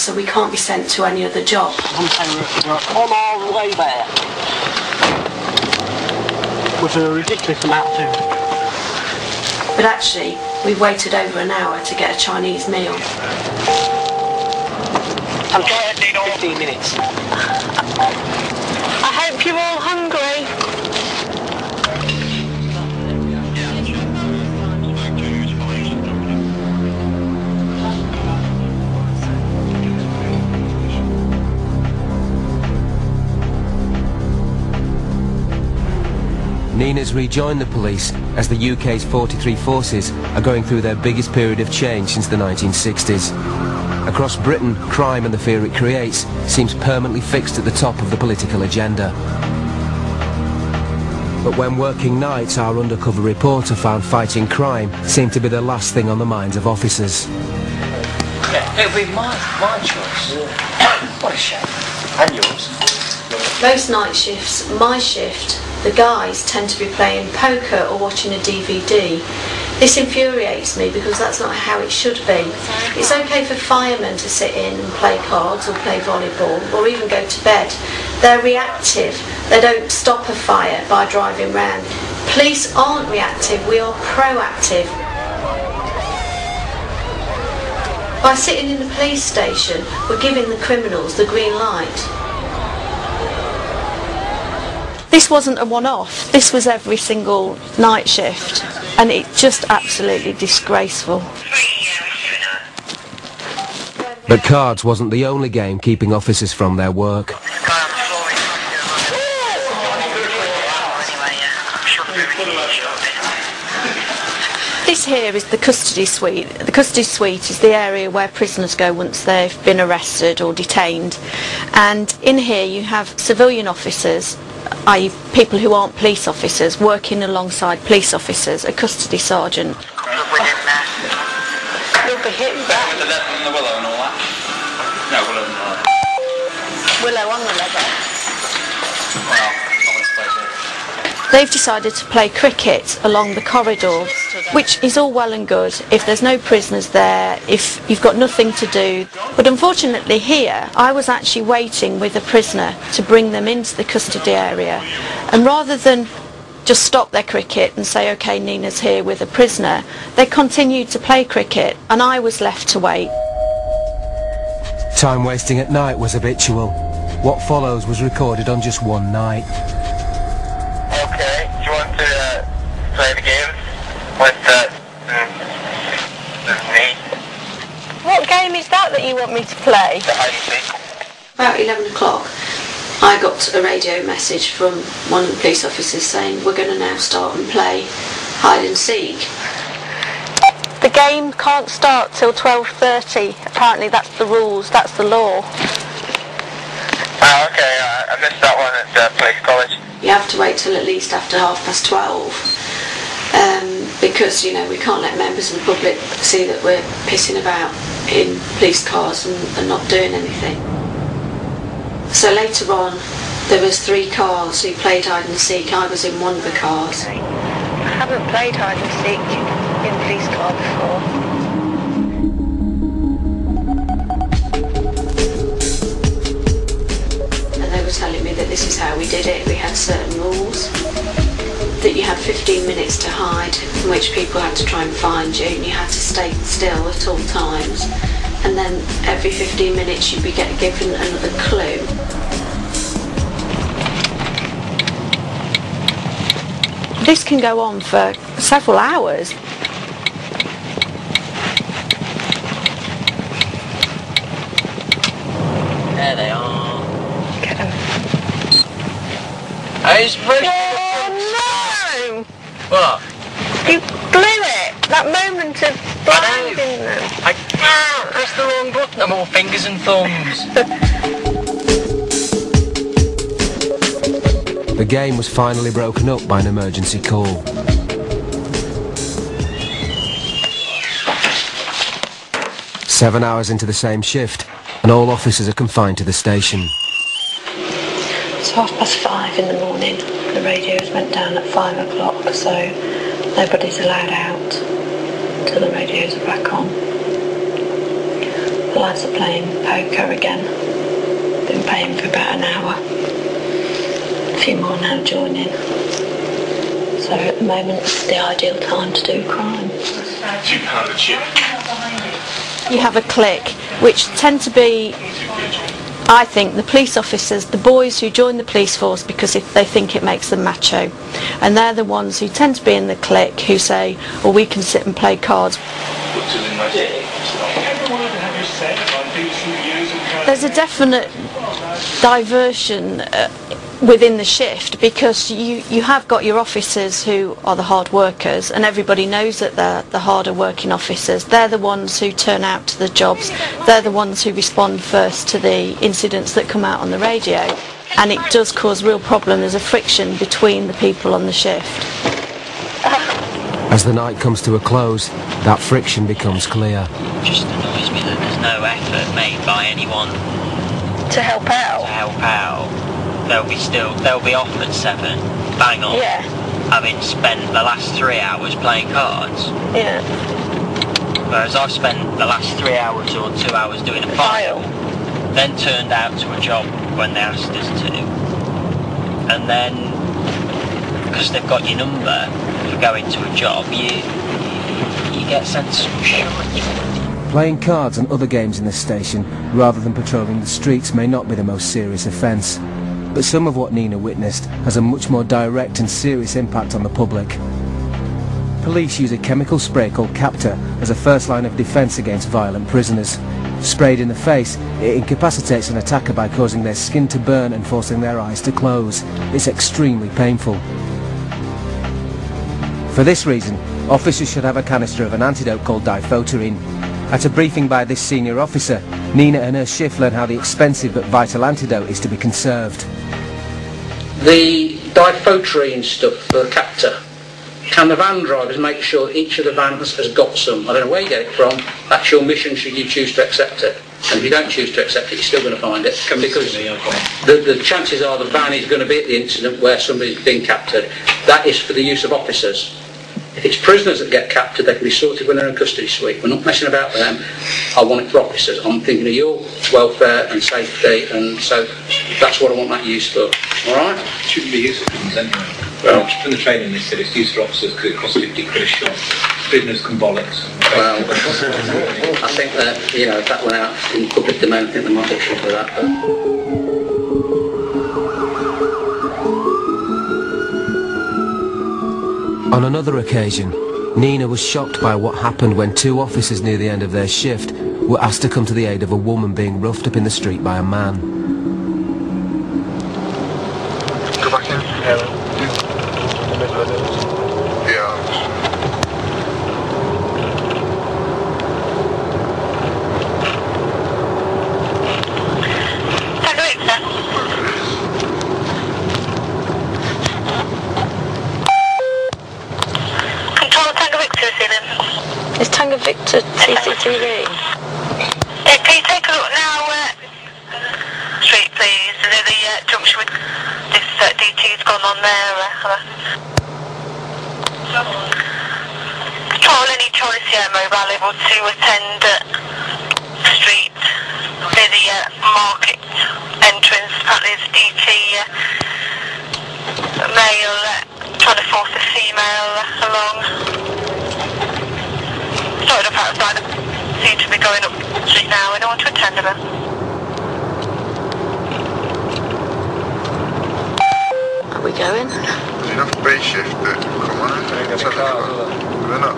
so we can't be sent to any other job. We're on our way there. With a ridiculous amount of food. But actually, we waited over an hour to get a Chinese meal. I'm trying 15 minutes. I hope you're all hungry. Nina's rejoined the police as the UK's 43 forces are going through their biggest period of change since the 1960s. Across Britain, crime and the fear it creates seems permanently fixed at the top of the political agenda. But when working nights, our undercover reporter found fighting crime seemed to be the last thing on the minds of officers. Yeah, it'll be my choice. What a shame. And yours. Most night shifts, my shift, the guys tend to be playing poker or watching a DVD. This infuriates me because that's not how it should be. It's okay for firemen to sit in and play cards or play volleyball or even go to bed. They're reactive. They don't stop a fire by driving round. Police aren't reactive, we are proactive. By sitting in the police station, we're giving the criminals the green light. This wasn't a one-off, this was every single night shift, and it's just absolutely disgraceful. But cards wasn't the only game keeping officers from their work. This here is the custody suite. The custody suite is the area where prisoners go once they've been arrested or detained. And in here you have civilian officers, i.e. people who aren't police officers, working alongside police officers, a custody sergeant. You'll be hit with that. With the leather and the willow and all that? No, willow and all that. Willow on the leather. Well, not when it's played here. They've decided to play cricket along the corridor, which is all well and good if there's no prisoners there, if you've got nothing to do. But unfortunately here, I was actually waiting with a prisoner to bring them into the custody area. And rather than just stop their cricket and say, OK, Nina's here with a prisoner, they continued to play cricket and I was left to wait. Time wasting at night was habitual. What follows was recorded on just one night. Okay, do you want to play the game with me? What game is that you want me to play? The hide and seek. About 11 o'clock, I got a radio message from one of the police officers saying we're going to now start and play hide and seek. The game can't start till 12:30. Apparently that's the rules, that's the law. Oh, okay, I missed that one at Police College. You have to wait till at least after 12:30, because, you know, we can't let members of the public see that we're pissing about in police cars and not doing anything. So later on, there was 3 cars who played hide and seek. I was in one of the cars. I haven't played hide and seek in a police car before. Telling me that this is how we did it. We had certain rules, that you had 15 minutes to hide, in which people had to try and find you, and you had to stay still at all times, and then every 15 minutes you'd be given another clue. This can go on for several hours. There they are. Get them. It's very... Oh no! What? You blew it! That moment of blinding them. I pressed the wrong button. I'm all fingers and thumbs. The game was finally broken up by an emergency call. "7 hours into the same shift, and all officers are confined to the station. It's 5:30 in the morning. The radios went down at 5 o'clock, so nobody's allowed out till the radios are back on. The lads are playing poker again. Been playing for about an hour. A few more now joining. So at the moment it's the ideal time to do crime. £2 a chip. You have a clique, which tend to be, I think, the police officers, the boys who join the police force because if they think it makes them macho. And they're the ones who tend to be in the clique who say, well, we can sit and play cards. There's a definite diversion within the shift because you have got your officers who are the hard workers and everybody knows that they're the harder working officers. They're the ones who turn out to the jobs. They're the ones who respond first to the incidents that come out on the radio, and it does cause real problem. There's a friction between the people on the shift. As the night comes to a close, that friction becomes clear. It just annoys me that there's no effort made by anyone To help out? They'll be off at 7, bang on, Yeah. having spent the last 3 hours playing cards. Yeah. Whereas I've spent the last 3 hours or 2 hours doing a file, then turned out to a job when they asked us to, and then because they've got your number for going to a job, you get sent to some shite. Playing cards and other games in this station, rather than patrolling the streets, may not be the most serious offence. But some of what Nina witnessed has a much more direct and serious impact on the public. Police use a chemical spray called Captor as a first line of defence against violent prisoners. Sprayed in the face, it incapacitates an attacker by causing their skin to burn and forcing their eyes to close. It's extremely painful. For this reason, officers should have a canister of an antidote called diphoterine. At a briefing by this senior officer, Nina and her shift learn how the expensive but vital antidote is to be conserved. The diphoterine stuff for the Captor, can the van drivers make sure each of the vans has got some? I don't know where you get it from. That's your mission should you choose to accept it. And if you don't choose to accept it, you're still going to find it. Because the chances are the van is going to be at the incident where somebody's been captured. That is for the use of officers. If it's prisoners that get captured, they can be sorted when they're in custody suite. We're not messing about with them. I want it for officers. I'm thinking of your welfare and safety, and so that's what I want that used for. All right? It shouldn't be used for prisoners anyway. Well, from the training they said it's used for officers because it costs 50 quid a shot. Prisoners can bollocks. well, I think that, you know, if that went out in public domain, I think they might be issue for that. But On another occasion, Nina was shocked by what happened when two officers near the end of their shift were asked to come to the aid of a woman being roughed up in the street by a man. Go back in. In the middle of it. Yeah. Is Tango Victor CCTV? Can you take a look now, street please, near the junction with this DT's gone on there. Patrol any choice here, mobile able to attend street near the market entrance. Apparently there's a DT male trying to force a female along. Started up outside, seem to be going up the street now. I don't want to attend to them. Are we going? There's enough B shift that come on. They're not.